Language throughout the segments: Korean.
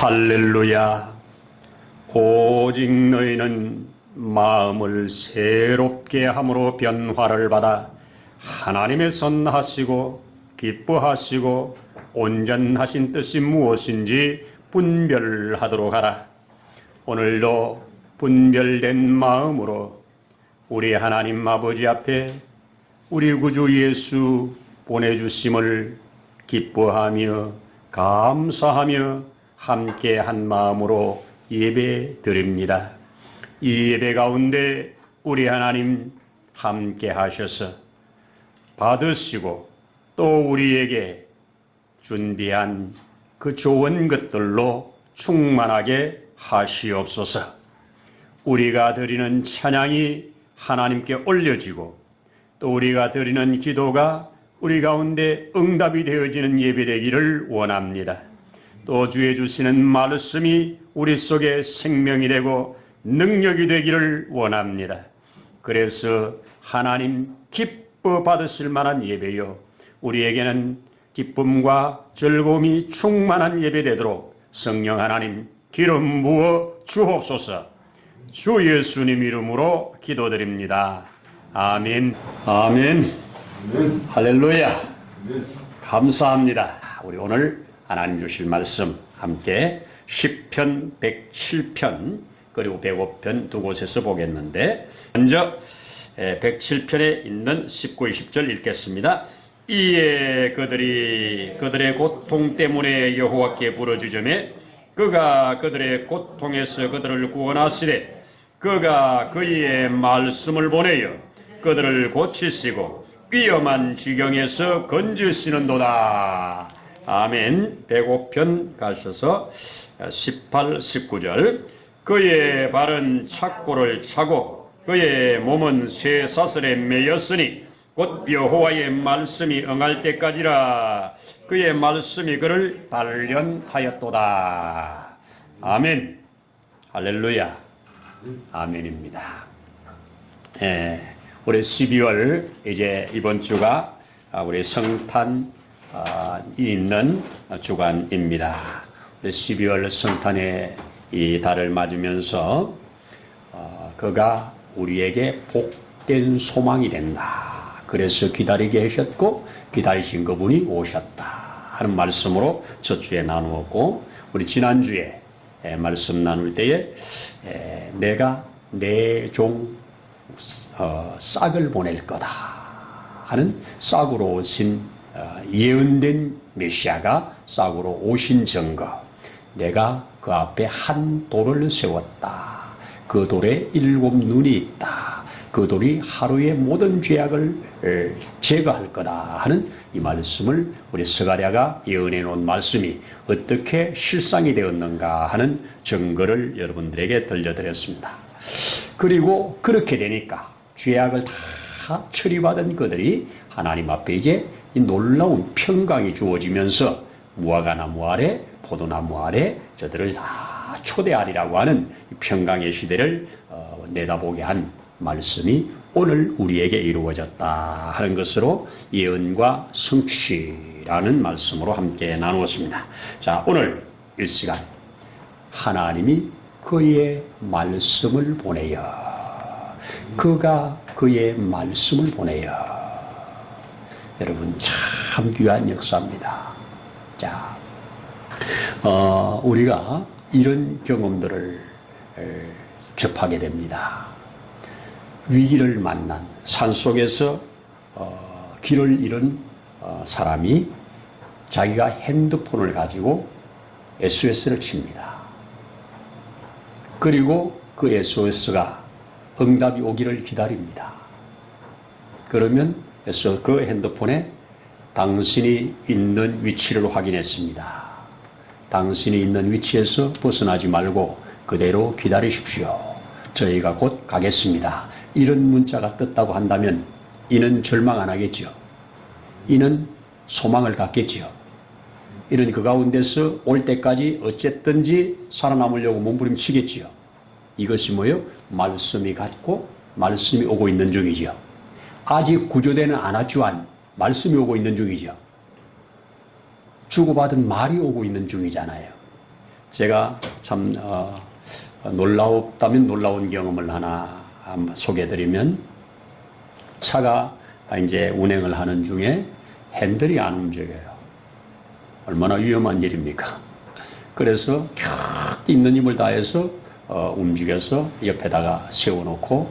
할렐루야. 오직 너희는 마음을 새롭게 함으로 변화를 받아 하나님의 선하시고 기뻐하시고 온전하신 뜻이 무엇인지 분별하도록 하라. 오늘도 분별된 마음으로 우리 하나님 아버지 앞에 우리 구주 예수 보내주심을 기뻐하며 감사하며 함께 한 마음으로 예배 드립니다. 이 예배 가운데 우리 하나님 함께 하셔서 받으시고 또 우리에게 준비한 그 좋은 것들로 충만하게 하시옵소서. 우리가 드리는 찬양이 하나님께 올려지고 또 우리가 드리는 기도가 우리 가운데 응답이 되어지는 예배되기를 원합니다. 또 주의 주시는 말씀이 우리 속에 생명이 되고 능력이 되기를 원합니다. 그래서 하나님 기뻐 받으실 만한 예배요, 우리에게는 기쁨과 즐거움이 충만한 예배 되도록 성령 하나님 기름 부어 주옵소서. 주 예수님 이름으로 기도드립니다. 아멘. 아멘. 할렐루야. 감사합니다. 우리 오늘 하나님 주실 말씀 함께 시편 107편 그리고 105편 두 곳에서 보겠는데, 먼저 107편에 있는 19, 20절 읽겠습니다. 이에 그들의 고통 때문에 여호와께 부르짖으매 그가 그들의 고통에서 그들을 구원하시되 그가 그의 말씀을 보내어 그들을 고치시고 위험한 지경에서 건지시는도다. 아멘. 105편 가셔서 18, 19절. 그의 발은 착고를 차고 그의 몸은 쇠사슬에 매였으니 곧 여호와의 말씀이 응할 때까지라. 그의 말씀이 그를 단련하였도다. 아멘. 할렐루야. 아멘입니다. 올해 12월 이제 이번 주가 우리 성탄이 있는 주간입니다. 우리 12월 성탄의 이 달을 맞으면서 그가 우리에게 복된 소망이 된다. 그래서 기다리게 하셨고 기다리신 그분이 오셨다 하는 말씀으로 첫 주에 나누었고, 우리 지난주에 말씀 나눌 때에 내가 내 종 싹을 보낼 거다 하는, 싹으로 오신 예언된 메시아가 싹으로 오신 증거, 내가 그 앞에 한 돌을 세웠다. 그 돌에 7 눈이 있다. 그 돌이 하루의 모든 죄악을 제거할 거다 하는 이 말씀을 우리 스가랴가 예언해 놓은 말씀이 어떻게 실상이 되었는가 하는 증거를 여러분들에게 들려드렸습니다. 그리고 그렇게 되니까 죄악을 다 처리받은 그들이 하나님 앞에 이제 이 놀라운 평강이 주어지면서 무화과나무 아래, 포도나무 아래 저들을 다 초대하리라고 하는 평강의 시대를 내다보게 한 말씀이 오늘 우리에게 이루어졌다 하는 것으로 예언과 성취라는 말씀으로 함께 나누었습니다. 자, 오늘 이 시간 하나님이 그의 말씀을 보내어, 그가 그의 말씀을 보내어. 여러분 참 귀한 역사입니다. 자, 우리가 이런 경험들을 접하게 됩니다. 위기를 만난 산속에서 길을 잃은 사람이 자기가 핸드폰을 가지고 SOS를 칩니다. 그리고 그 SOS가 응답이 오기를 기다립니다. 그러면 그 핸드폰에 당신이 있는 위치를 확인했습니다. 당신이 있는 위치에서 벗어나지 말고 그대로 기다리십시오. 저희가 곧 가겠습니다. 이런 문자가 떴다고 한다면 이는 절망 안 하겠죠. 이는 소망을 갖겠죠. 이는 그 가운데서 올 때까지 어쨌든지 살아남으려고 몸부림치겠지요. 이것이 뭐예요? 말씀이 갔고 말씀이 오고 있는 중이죠. 아직 구조되는 않았지만 말씀이 오고 있는 중이죠. 주고받은 말이 오고 있는 중이잖아요. 제가 참 놀라웠다면 놀라운 경험을 하나 소개해드리면, 차가 이제 운행을 하는 중에 핸들이 안 움직여요. 얼마나 위험한 일입니까? 그래서 캬 있는 힘을 다해서 움직여서 옆에다가 세워놓고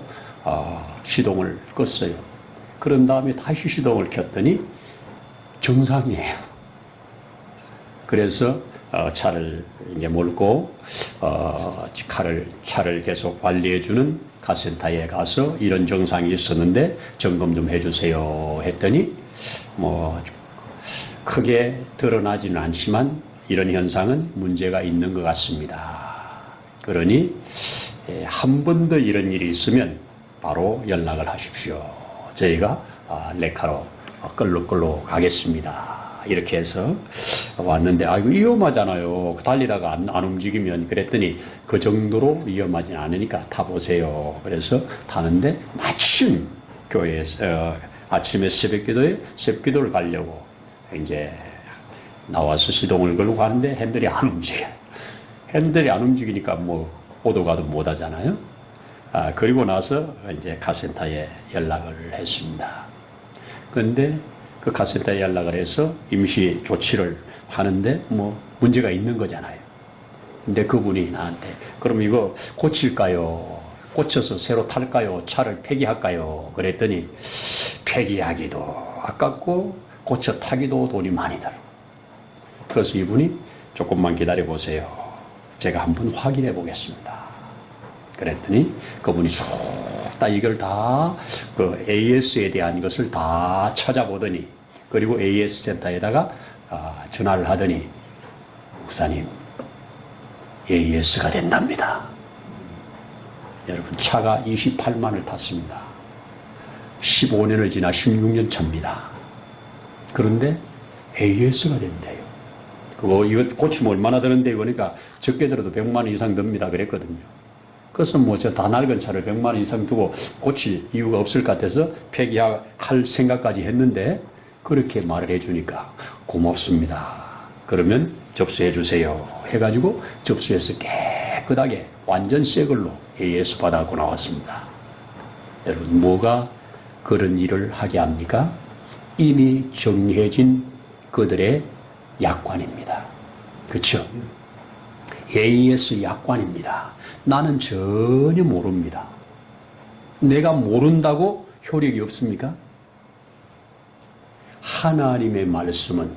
시동을 껐어요. 그런 다음에 다시 시동을 켰더니 정상이에요. 그래서 차를 이제 몰고 차를 계속 관리해주는 카센터에 가서 이런 증상이 있었는데 점검 좀 해주세요 했더니 뭐 크게 드러나지는 않지만 이런 현상은 문제가 있는 것 같습니다. 그러니 한 번 더 이런 일이 있으면 바로 연락을 하십시오. 저희가 레카로 끌러 가겠습니다. 이렇게 해서 왔는데, 이거 위험하잖아요. 달리다가 안 움직이면. 그랬더니 그 정도로 위험하진 않으니까 타보세요. 그래서 타는데 마침 교회에서 아침에 새벽기도를 가려고 이제 나와서 시동을 걸고 가는데 핸들이 안 움직여요. 핸들이 안 움직이니까 뭐 오도 가도 못 하잖아요. 그리고 나서 이제 카센터에 연락을 했습니다. 그런데 그 카센터에 연락을 해서 임시 조치를 하는데 뭐 문제가 있는 거잖아요. 근데 그분이 나한테 그럼 이거 고칠까요? 고쳐서 새로 탈까요? 차를 폐기할까요? 그랬더니 폐기하기도 아깝고 고쳐 타기도 돈이 많이 들어. 그래서 이분이 조금만 기다려 보세요. 제가 한번 확인해 보겠습니다. 그랬더니 그분이 쭉 다 이걸 다 그 AS에 대한 것을 다 찾아보더니, 그리고 AS 센터에다가 전화를 하더니 목사님 AS가 된답니다. 여러분, 차가 28만을 탔습니다. 15년을 지나 16년 차입니다. 그런데 AS가 된대요. 이거 고치면 얼마나 드는데, 그러니까 적게 들어도 100만 원 이상 듭니다. 그랬거든요. 그래서 뭐 저 다 낡은 차를 100만 원 이상 두고 고칠 이유가 없을 것 같아서 폐기할 생각까지 했는데, 그렇게 말을 해주니까 고맙습니다. 그러면 접수해 주세요. 해가지고 접수해서 깨끗하게 완전 새 걸로 AS 받아갖고 나왔습니다. 여러분, 뭐가 그런 일을 하게 합니까? 이미 정해진 그들의 약관입니다. 그렇죠? AS 약관입니다. 나는 전혀 모릅니다. 내가 모른다고 효력이 없습니까? 하나님의 말씀은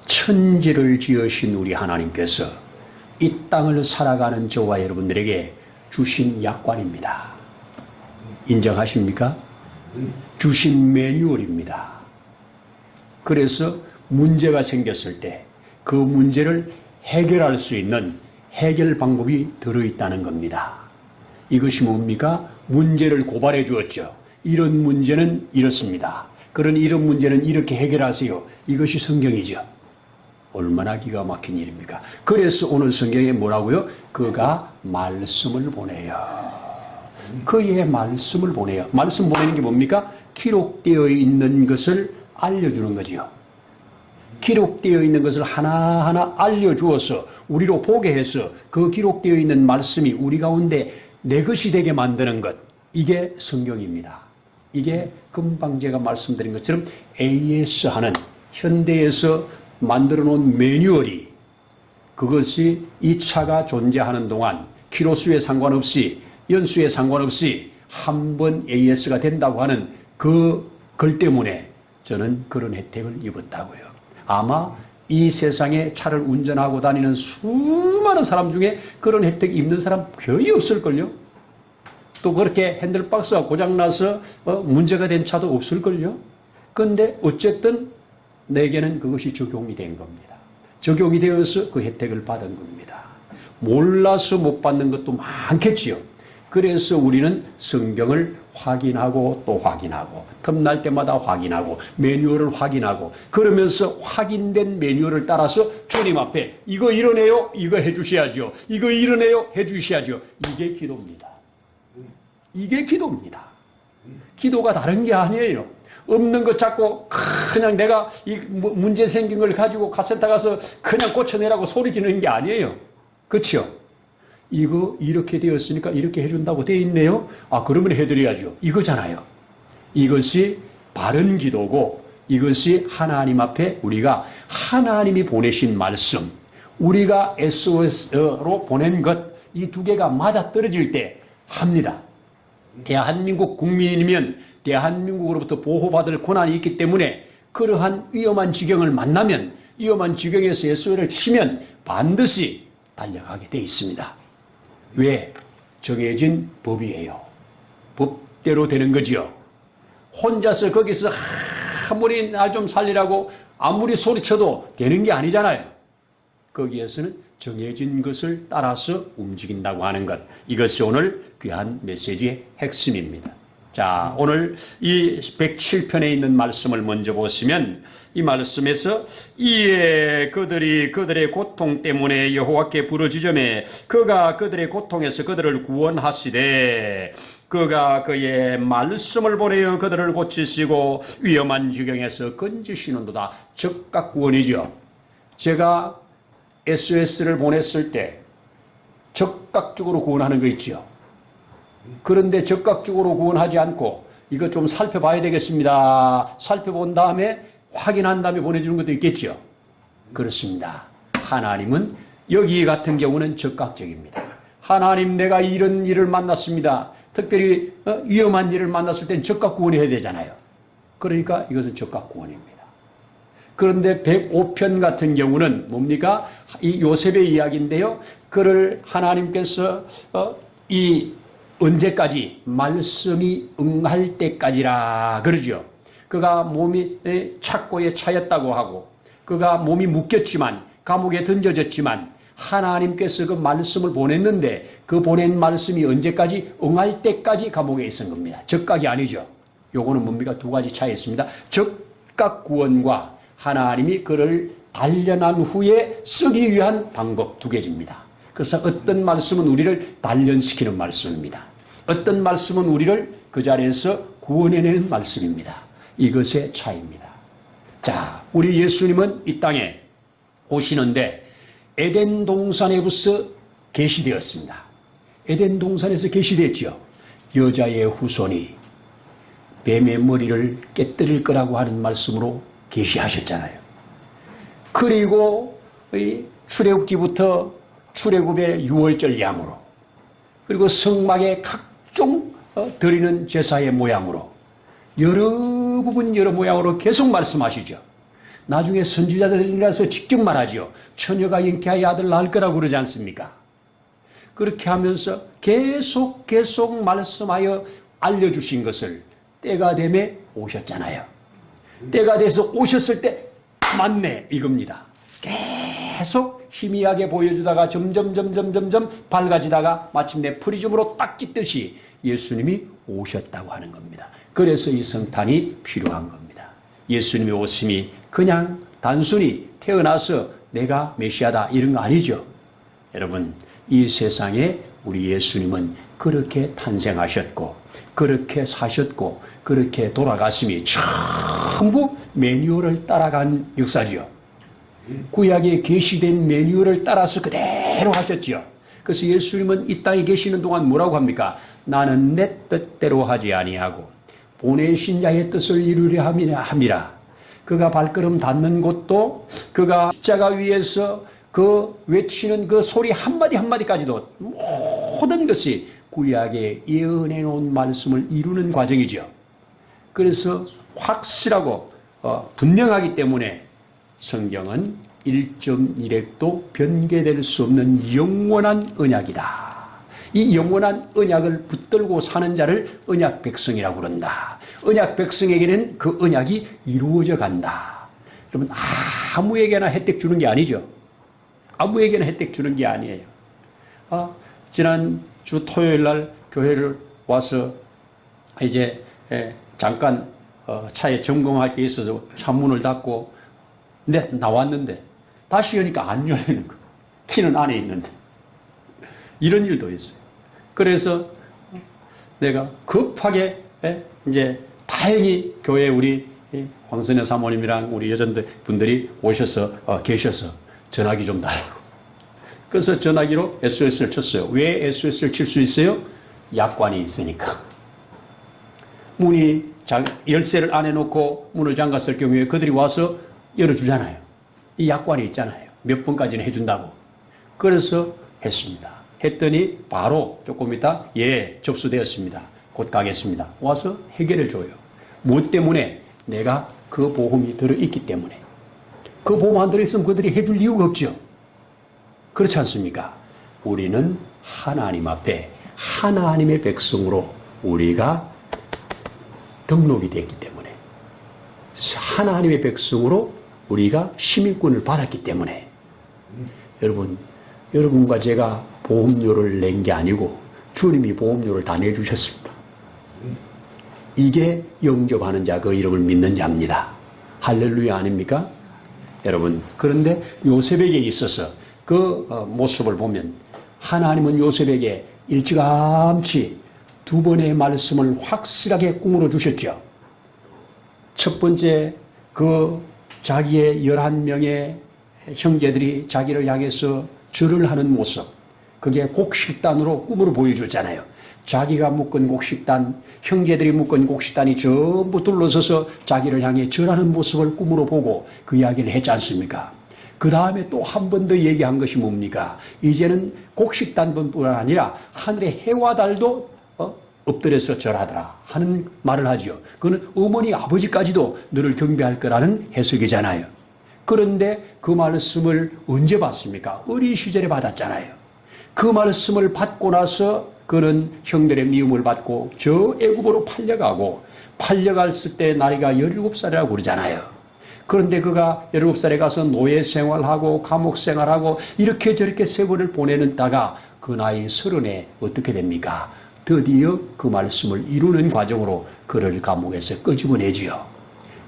천지를 지으신 우리 하나님께서 이 땅을 살아가는 저와 여러분들에게 주신 약관입니다. 인정하십니까? 주신 매뉴얼입니다. 그래서 문제가 생겼을 때 그 문제를 해결할 수 있는 해결 방법이 들어있다는 겁니다. 이것이 뭡니까? 문제를 고발해 주었죠. 이런 문제는 이렇습니다. 이런 문제는 이렇게 해결하세요. 이것이 성경이죠. 얼마나 기가 막힌 일입니까? 그래서 오늘 성경에 뭐라고요? 그가 말씀을 보내요. 그의 말씀을 보내요. 말씀 보내는 게 뭡니까? 기록되어 있는 것을 알려주는 거지요. 기록되어 있는 것을 하나하나 알려주어서 우리로 보게 해서 그 기록되어 있는 말씀이 우리 가운데 내 것이 되게 만드는 것, 이게 성경입니다. 이게 금방 제가 말씀드린 것처럼 AS 하는 현대에서 만들어 놓은 매뉴얼이, 그것이 이 차가 존재하는 동안 키로수에 상관없이 연수에 상관없이 한번 AS가 된다고 하는 그 글 때문에 저는 그런 혜택을 입었다고요. 아마 이 세상에 차를 운전하고 다니는 수많은 사람 중에 그런 혜택 입는 사람 거의 없을걸요. 또 그렇게 핸들박스가 고장나서 문제가 된 차도 없을걸요. 그런데 어쨌든 내게는 그것이 적용이 된 겁니다. 적용이 되어서 그 혜택을 받은 겁니다. 몰라서 못 받는 것도 많겠지요. 그래서 우리는 성경을 확인하고 또 확인하고 틈날 때마다 확인하고 매뉴얼을 확인하고, 그러면서 확인된 매뉴얼을 따라서 주님 앞에 이거 이러네요, 이거 해주셔야죠, 이거 이러네요, 해주셔야죠. 이게 기도입니다. 이게 기도입니다. 기도가 다른 게 아니에요. 없는 것 잡고 그냥 내가 이 문제 생긴 걸 가지고 카센터 가서 그냥 고쳐내라고 소리 지르는 게 아니에요. 그렇죠? 이거 이렇게 되었으니까 이렇게 해준다고 되어 있네요. 아, 그러면 해드려야죠. 이거잖아요. 이것이 바른 기도고 이것이 하나님 앞에 우리가 하나님이 보내신 말씀, 우리가 SOS로 보낸 것, 이 두 개가 맞아떨어질 때 합니다. 대한민국 국민이면 대한민국으로부터 보호받을 권한이 있기 때문에 그러한 위험한 지경을 만나면 위험한 지경에서 SOS를 치면 반드시 달려가게 돼 있습니다. 왜? 정해진 법이에요. 법대로 되는 거지요. 혼자서 거기서 아무리 날 좀 살리라고 아무리 소리쳐도 되는 게 아니잖아요. 거기에서는 정해진 것을 따라서 움직인다고 하는 것. 이것이 오늘 귀한 메시지의 핵심입니다. 자, 오늘 이 107편에 있는 말씀을 먼저 보시면 이 말씀에서 이에 그들의 고통 때문에 여호와께 부르짖으매 그가 그들의 고통에서 그들을 구원하시되 그가 그의 말씀을 보내어 그들을 고치시고 위험한 지경에서 건지시는도다. 즉각 구원이죠. 제가 SOS를 보냈을 때 즉각적으로 구원하는 거 있죠. 그런데 즉각적으로 구원하지 않고 이거 좀 살펴봐야 되겠습니다. 살펴본 다음에 확인한 다음에 보내주는 것도 있겠죠. 그렇습니다. 하나님은 여기 같은 경우는 즉각적입니다. 하나님, 내가 이런 일을 만났습니다. 특별히 위험한 일을 만났을 땐 즉각 구원해야 되잖아요. 그러니까 이것은 즉각 구원입니다. 그런데 105편 같은 경우는 뭡니까? 이 요셉의 이야기인데요. 그를 하나님께서 이 언제까지? 말씀이 응할 때까지라 그러죠. 그가 몸이 착고에 차였다고 하고 그가 몸이 묶였지만 감옥에 던져졌지만 하나님께서 그 말씀을 보냈는데 그 보낸 말씀이 언제까지? 응할 때까지 감옥에 있은 겁니다. 즉각이 아니죠. 요거는 뭡니까? 두 가지 차이 있습니다. 즉각 구원과 하나님이 그를 단련한 후에 쓰기 위한 방법 두 개입니다. 그래서 어떤 말씀은 우리를 단련시키는 말씀입니다. 어떤 말씀은 우리를 그 자리에서 구원해내는 말씀입니다. 이것의 차이입니다. 자, 우리 예수님은 이 땅에 오시는데 에덴 동산에 벌써 계시되었습니다. 에덴 동산에서 계시됐죠. 여자의 후손이 뱀의 머리를 깨뜨릴 거라고 하는 말씀으로 계시하셨잖아요. 그리고 이 출애굽기부터 출애굽의 유월절 양으로 그리고 성막의 각종 드리는 제사의 모양으로 여러 부분 여러 모양으로 계속 말씀하시죠. 나중에 선지자들이라서 직접 말하죠. 처녀가 잉태하여 아들 낳을 거라고 그러지 않습니까? 그렇게 하면서 계속 말씀하여 알려주신 것을 때가 되매 오셨잖아요. 때가 돼서 오셨을 때 맞네 이겁니다. 계속 희미하게 보여주다가 점점 밝아지다가 마침내 프리즘으로 딱 찍듯이 예수님이 오셨다고 하는 겁니다. 그래서 이 성탄이 필요한 겁니다. 예수님의 오심이 그냥 단순히 태어나서 내가 메시아다 이런 거 아니죠. 여러분, 이 세상에 우리 예수님은 그렇게 탄생하셨고 그렇게 사셨고 그렇게 돌아갔음이 전부 매뉴얼을 따라간 역사지요. 구약에 계시된 매뉴얼을 따라서 그대로 하셨지요. 그래서 예수님은 이 땅에 계시는 동안 뭐라고 합니까? 나는 내 뜻대로 하지 아니하고 보내신 자의 뜻을 이루려 함이라. 그가 발걸음 닿는 곳도 그가 십자가 위에서 그 외치는 그 소리 한마디 한마디까지도 모든 것이 구약에 예언해 놓은 말씀을 이루는 과정이죠. 그래서 확실하고 분명하기 때문에 성경은 1.1획도 변개될 수 없는 영원한 언약이다. 이 영원한 언약을 붙들고 사는 자를 언약 백성이라고 그런다. 언약 백성에게는 그 언약이 이루어져 간다. 여러분, 아무에게나 혜택 주는 게 아니죠. 아무에게나 혜택 주는 게 아니에요. 지난 주 토요일 날 교회를 와서 이제 잠깐 차에 점검할 게 있어서 창문을 닫고 나왔는데 다시 여니까 안 열리는 거. 키는 안에 있는데. 이런 일도 있어요. 그래서 내가 급하게 이제 다행히 교회 우리 황선혜 사모님이랑 우리 여전들 분들이 오셔서 계셔서 전화기 좀 달라고. 그래서 전화기로 SOS를 쳤어요. 왜 SOS를 칠 수 있어요? 약관이 있으니까. 문이 열쇠를 안 해놓고 문을 잠갔을 경우에 그들이 와서 열어주잖아요. 이 약관이 있잖아요. 몇 분까지는 해준다고. 그래서 했습니다. 했더니 바로 조금 있다 접수되었습니다. 곧 가겠습니다. 와서 해결해 줘요. 무엇 때문에? 내가 그 보험이 들어있기 때문에. 그 보험 안 들어있으면 그들이 해줄 이유가 없죠. 그렇지 않습니까? 우리는 하나님 앞에 하나님의 백성으로 우리가 등록이 됐기 때문에, 하나님의 백성으로 우리가 시민권을 받았기 때문에, 여러분과 제가 보험료를 낸 게 아니고 주님이 보험료를 다 내주셨습니다. 이게 영접하는 자, 그 이름을 믿는 자입니다. 할렐루야 아닙니까? 여러분, 그런데 요셉에게 있어서 그 모습을 보면 하나님은 요셉에게 일찌감치 두 번의 말씀을 확실하게 꿈으로 주셨죠. 첫 번째, 그 자기의 11명의 형제들이 자기를 향해서 절을 하는 모습, 그게 곡식단으로 꿈으로 보여줬잖아요. 자기가 묶은 곡식단, 형제들이 묶은 곡식단이 전부 둘러서서 자기를 향해 절하는 모습을 꿈으로 보고 그 이야기를 했지 않습니까? 그 다음에 또 한 번 더 얘기한 것이 뭡니까? 이제는 곡식단뿐 아니라 하늘의 해와 달도 엎드려서 절하더라 하는 말을 하죠. 그거는 어머니 아버지까지도 너를 경배할 거라는 해석이잖아요. 그런데 그 말씀을 언제 받습니까? 어린 시절에 받았잖아요. 그 말씀을 받고 나서 그는 형들의 미움을 받고 저 애굽으로 팔려갔을 때 나이가 17살이라고 그러잖아요. 그런데 그가 17살에 가서 노예 생활하고 감옥 생활하고 이렇게 저렇게 세월을 보내는 다가 그 나이 30에 어떻게 됩니까? 드디어 그 말씀을 이루는 과정으로 그를 감옥에서 끄집어내지요.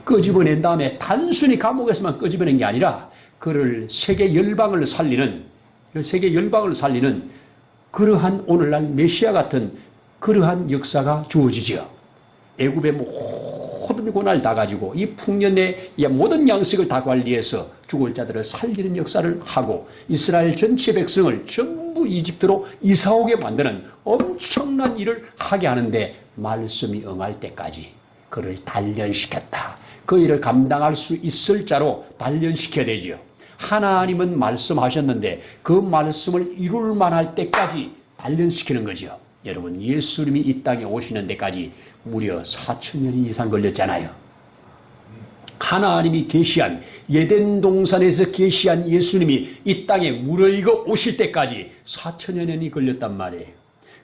끄집어낸 다음에 단순히 감옥에서만 끄집어낸 게 아니라 그를 세계 열방을 살리는 그러한 오늘날 메시아 같은 그러한 역사가 주어지죠. 애굽의 모든 고난을 다 가지고 이 풍년의 모든 양식을 다 관리해서 죽을 자들을 살리는 역사를 하고 이스라엘 전체 백성을 전부 이집트로 이사오게 만드는 엄청난 일을 하게 하는데 말씀이 응할 때까지 그를 단련시켰다. 그 일을 감당할 수 있을 자로 단련시켜야 되죠. 하나님은 말씀하셨는데 그 말씀을 이룰 만할 때까지 단련시키는 거죠. 여러분, 예수님이 이 땅에 오시는 데까지 무려 4,000년이 이상 걸렸잖아요. 하나님이 계시한 에덴 동산에서 계시한 예수님이 이 땅에 무르익어 오실 때까지 4,000여년이 걸렸단 말이에요.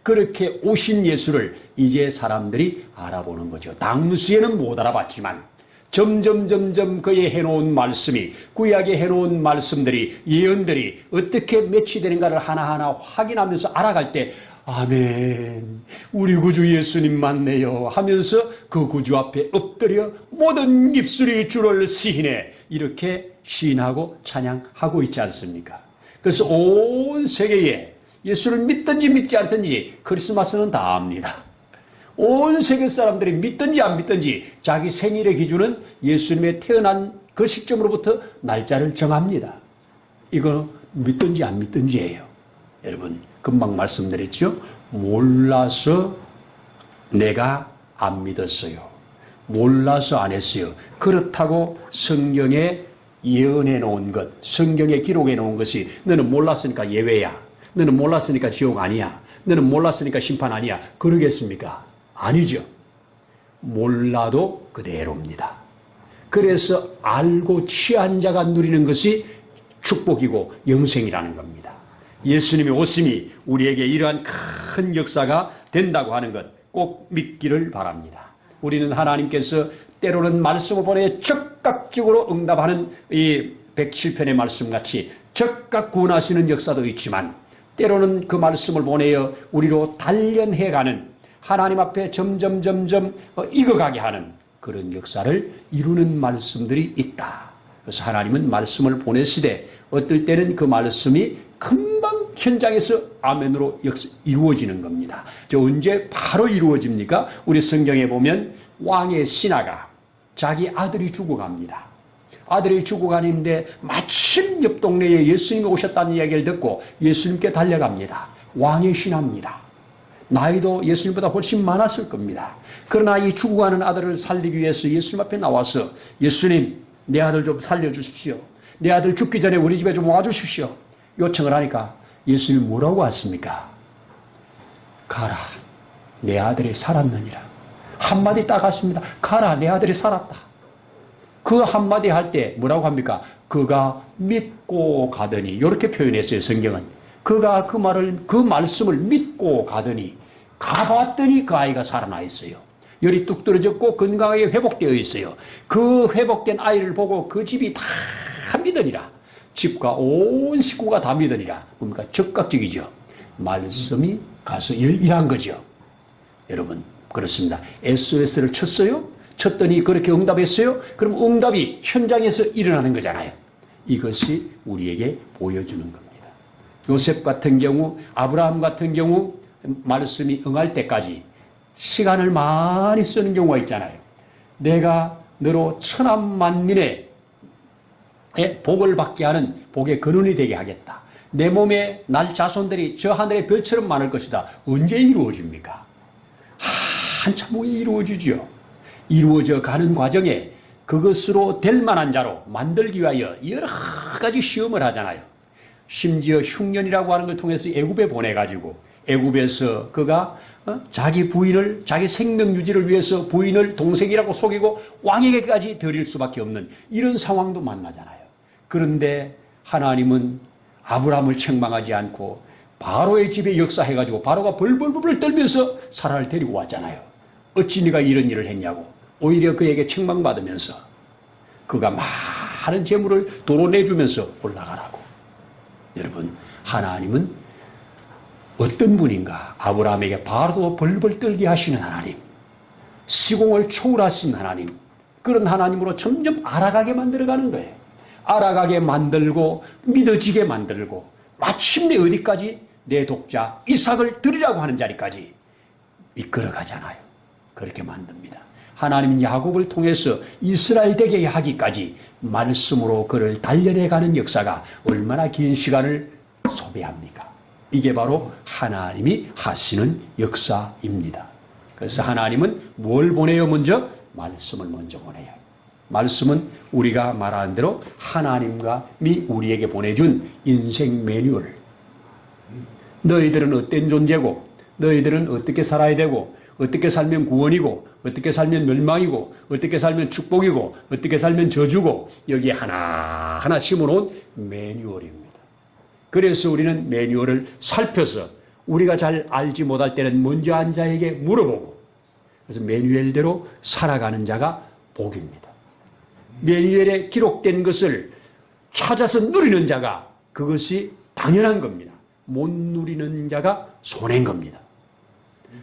그렇게 오신 예수를 이제 사람들이 알아보는 거죠. 당시에는 못 알아봤지만 점점 그의 해놓은 말씀이, 구약에 해놓은 말씀들이, 예언들이 어떻게 매치되는가를 하나하나 확인하면서 알아갈 때 아멘, 우리 구주 예수님 맞네요 하면서 그 구주 앞에 엎드려 모든 입술이 주를 시인해 이렇게 시인하고 찬양하고 있지 않습니까? 그래서 온 세계에 예수를 믿든지 믿지 않든지 크리스마스는 다 압니다. 온 세계 사람들이 믿든지 안 믿든지 자기 생일의 기준은 예수님의 태어난 그 시점으로부터 날짜를 정합니다. 이거 믿든지 안 믿든지예요. 여러분, 금방 말씀드렸죠? 몰라서 내가 안 믿었어요. 몰라서 안 했어요. 그렇다고 성경에 예언해 놓은 것, 성경에 기록해 놓은 것이 너는 몰랐으니까 예외야. 너는 몰랐으니까 지옥 아니야. 너는 몰랐으니까 심판 아니야. 그러겠습니까? 아니죠. 몰라도 그대로입니다. 그래서 알고 취한 자가 누리는 것이 축복이고 영생이라는 겁니다. 예수님의 오심이 우리에게 이러한 큰 역사가 된다고 하는 것 꼭 믿기를 바랍니다. 우리는 하나님께서 때로는 말씀을 보내 즉각적으로 응답하는 이 107편의 말씀같이 즉각 구원하시는 역사도 있지만 때로는 그 말씀을 보내어 우리로 단련해가는 하나님 앞에 점점 익어가게 하는 그런 역사를 이루는 말씀들이 있다. 그래서 하나님은 말씀을 보내시되 어떨 때는 그 말씀이 금방 현장에서 아멘으로 이루어지는 겁니다. 언제 바로 이루어집니까? 우리 성경에 보면 왕의 신하가 자기 아들이 죽어갑니다. 아들이 죽어가는데 마침 옆 동네에 예수님이 오셨다는 이야기를 듣고 예수님께 달려갑니다. 왕의 신하입니다. 나이도 예수님보다 훨씬 많았을 겁니다. 그러나 이 죽어가는 아들을 살리기 위해서 예수님 앞에 나와서 예수님, 내 아들 좀 살려주십시오. 내 아들 죽기 전에 우리 집에 좀 와주십시오. 요청을 하니까 예수님이 뭐라고 하십니까? 가라, 내 아들이 살았느니라. 한마디 딱 하십니다. 가라, 내 아들이 살았다. 그 한마디 할 때 뭐라고 합니까? 그가 믿고 가더니, 이렇게 표현했어요, 성경은. 그가 그 말씀을 믿고 가더니, 가봤더니 그 아이가 살아나 있어요. 열이 뚝 떨어졌고 건강하게 회복되어 있어요. 그 회복된 아이를 보고 그 집이 다 믿으니라. 집과 온 식구가 다 믿으니라. 뭡니까? 적극적이죠. 말씀이 가서 일한 거죠. 여러분, 그렇습니다. SOS를 쳤어요? 쳤더니 그렇게 응답했어요? 그럼 응답이 현장에서 일어나는 거잖아요. 이것이 우리에게 보여주는 겁니다. 요셉 같은 경우, 아브라함 같은 경우 말씀이 응할 때까지 시간을 많이 쓰는 경우가 있잖아요. 내가 너로 천하만민의 복을 받게 하는 복의 근원이 되게 하겠다. 내 몸에 날 자손들이 저 하늘의 별처럼 많을 것이다. 언제 이루어집니까? 한참 후에 이루어지죠. 이루어져 가는 과정에 그것으로 될 만한 자로 만들기 위하여 여러 가지 시험을 하잖아요. 심지어 흉년이라고 하는 걸 통해서 애굽에 보내가지고 애굽에서 그가 자기 부인을, 자기 생명 유지를 위해서 부인을 동생이라고 속이고 왕에게까지 드릴 수밖에 없는 이런 상황도 만나잖아요. 그런데 하나님은 아브라함을 책망하지 않고 바로의 집에 역사해가지고 바로가 벌벌벌 떨면서 사라를 데리고 왔잖아요. 어찌 네가 이런 일을 했냐고. 오히려 그에게 책망받으면서 그가 많은 재물을 도로 내주면서 올라가라고. 여러분, 하나님은 어떤 분인가? 아브라함에게 바로 벌벌 떨게 하시는 하나님, 시공을 초월하신 하나님, 그런 하나님으로 점점 알아가게 만들어가는 거예요. 알아가게 만들고 믿어지게 만들고 마침내 어디까지? 내 독자 이삭을 드리라고 하는 자리까지 이끌어가잖아요. 그렇게 만듭니다. 하나님은 야곱을 통해서 이스라엘 되게 하기까지 말씀으로 그를 단련해가는 역사가 얼마나 긴 시간을 소비합니까? 이게 바로 하나님이 하시는 역사입니다. 그래서 하나님은 뭘 보내요? 먼저? 말씀을 먼저 보내요. 말씀은 우리가 말하는 대로 하나님이 우리에게 보내준 인생 매뉴얼. 너희들은 어떤 존재고, 너희들은 어떻게 살아야 되고, 어떻게 살면 구원이고, 어떻게 살면 멸망이고, 어떻게 살면 축복이고, 어떻게 살면 저주고, 여기에 하나하나 심어놓은 매뉴얼입니다. 그래서 우리는 매뉴얼을 살펴서 우리가 잘 알지 못할 때는 먼저 한 자에게 물어보고, 그래서 매뉴얼대로 살아가는 자가 복입니다. 매뉴얼에 기록된 것을 찾아서 누리는 자가 그것이 당연한 겁니다. 못 누리는 자가 손해인 겁니다.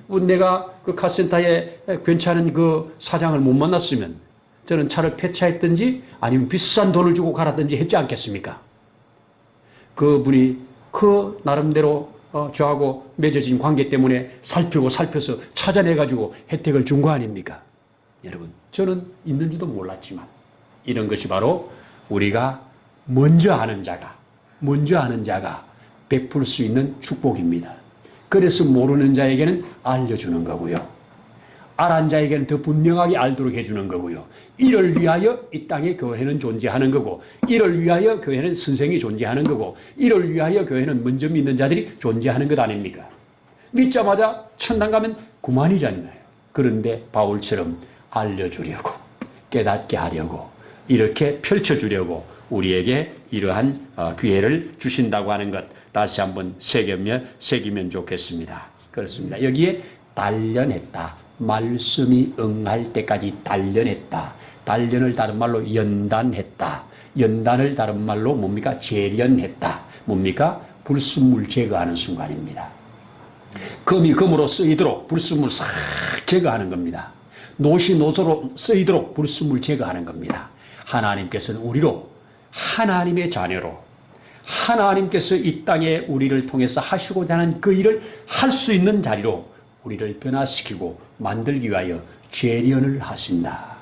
내가 그 카센터에 괜찮은 그 사장을 못 만났으면 저는 차를 폐차했든지 아니면 비싼 돈을 주고 갈았든지 했지 않겠습니까? 그분이 그 나름대로 저하고 맺어진 관계 때문에 살펴서 찾아내가지고 혜택을 준 거 아닙니까? 여러분, 저는 있는지도 몰랐지만 이런 것이 바로 우리가 먼저 아는 자가 베풀 수 있는 축복입니다. 그래서 모르는 자에게는 알려주는 거고요. 알한 자에게는 더 분명하게 알도록 해주는 거고요. 이를 위하여 이 땅에 교회는 존재하는 거고, 이를 위하여 교회는 선생이 존재하는 거고, 이를 위하여 교회는 먼저 믿는 자들이 존재하는 것 아닙니까? 믿자마자 천당 가면 그만이잖아요. 그런데 바울처럼 알려주려고, 깨닫게 하려고, 이렇게 펼쳐주려고 우리에게 이러한 기회를 주신다고 하는 것, 다시 한번 새기면 좋겠습니다. 그렇습니다. 여기에 단련했다. 말씀이 응할 때까지 단련했다. 단련을 다른 말로 연단했다. 연단을 다른 말로 뭡니까? 재련했다. 뭡니까? 불순물 제거하는 순간입니다. 금이 금으로 쓰이도록 불순물 싹 제거하는 겁니다. 노시 노소로 쓰이도록 불순물 제거하는 겁니다. 하나님께서는 우리로 하나님의 자녀로 하나님께서 이 땅에 우리를 통해서 하시고자 하는 그 일을 할 수 있는 자리로 우리를 변화시키고 만들기 위하여 재련을 하신다.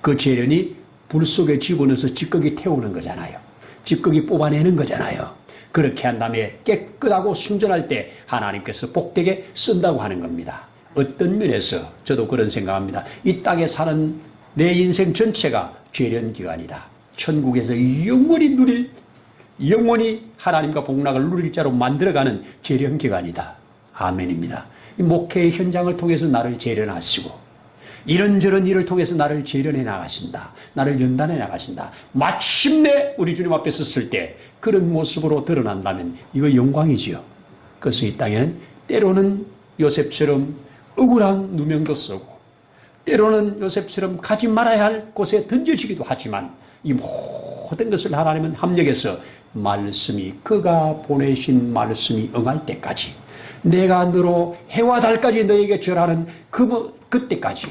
그 재련이 불 속에 집어넣어서 찌꺼기 태우는 거잖아요. 찌꺼기 뽑아내는 거잖아요. 그렇게 한 다음에 깨끗하고 순전할 때 하나님께서 복되게 쓴다고 하는 겁니다. 어떤 면에서 저도 그런 생각합니다. 이 땅에 사는 내 인생 전체가 재련 기간이다. 천국에서 영원히 하나님과 복락을 누릴 자로 만들어가는 재련 기간이다. 아멘입니다. 이 목회의 현장을 통해서 나를 재련하시고 이런저런 일을 통해서 나를 재련해 나가신다. 나를 연단해 나가신다. 마침내 우리 주님 앞에 섰을 때 그런 모습으로 드러난다면 이거 영광이지요. 그래서 이 땅에는 때로는 요셉처럼 억울한 누명도 쓰고 때로는 요셉처럼 가지 말아야 할 곳에 던져지기도 하지만 이 모든 것을 하나님은 합력해서 말씀이 그가 보내신 말씀이 응할 때까지 내가 너로 해와 달까지 너에게 절하는 그때까지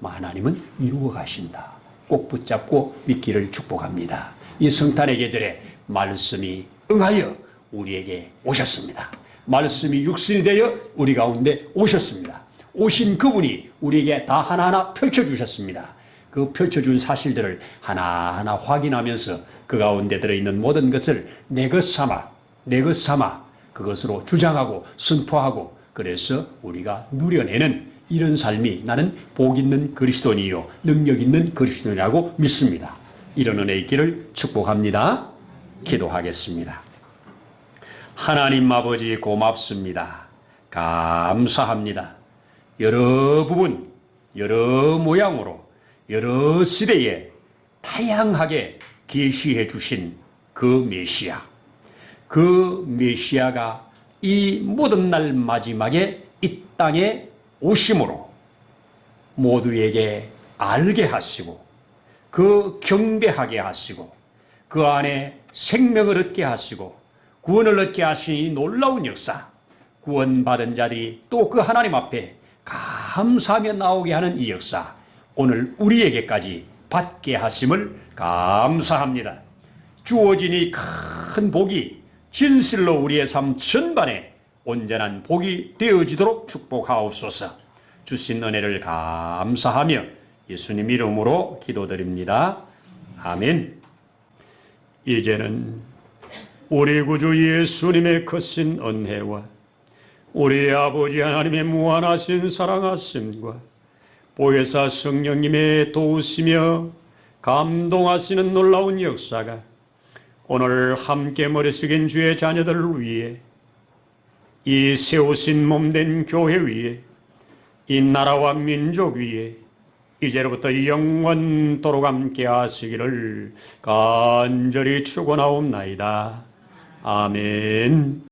하나님은 이루어 가신다. 꼭 붙잡고 믿기를 축복합니다. 이 성탄의 계절에 말씀이 응하여 우리에게 오셨습니다. 말씀이 육신이 되어 우리 가운데 오셨습니다. 오신 그분이 우리에게 다 하나하나 펼쳐주셨습니다. 그 펼쳐준 사실들을 하나하나 확인하면서 그 가운데 들어있는 모든 것을 내 것 삼아 그것으로 주장하고 선포하고 그래서 우리가 누려내는 이런 삶이 나는 복 있는 그리스도인이요 능력 있는 그리스도인이라고 믿습니다. 이런 은혜 있기를 축복합니다. 기도하겠습니다. 하나님 아버지 고맙습니다. 감사합니다. 여러 부분, 여러 모양으로, 여러 시대에 다양하게 계시해 주신 그 메시아. 그 메시아가 이 모든 날 마지막에 이 땅에 오심으로 모두에게 알게 하시고 그 경배하게 하시고 그 안에 생명을 얻게 하시고 구원을 얻게 하시니 놀라운 역사, 구원받은 자들이 또 그 하나님 앞에 감사하며 나오게 하는 이 역사, 오늘 우리에게까지 받게 하심을 감사합니다. 주어진 이 큰 복이 진실로 우리의 삶 전반에 온전한 복이 되어지도록 축복하옵소서. 주신 은혜를 감사하며 예수님 이름으로 기도드립니다. 아멘. 이제는 우리 구주 예수님의 크신 은혜와 우리 아버지 하나님의 무한하신 사랑하심과 보혜사 성령님의 도우시며 감동하시는 놀라운 역사가 오늘 함께 머리 숙인 주의 자녀들을 위해 이 세우신 몸된 교회 위에 이 나라와 민족 위에 이제로부터 영원토록 함께 하시기를 간절히 축원하옵나이다. 아멘.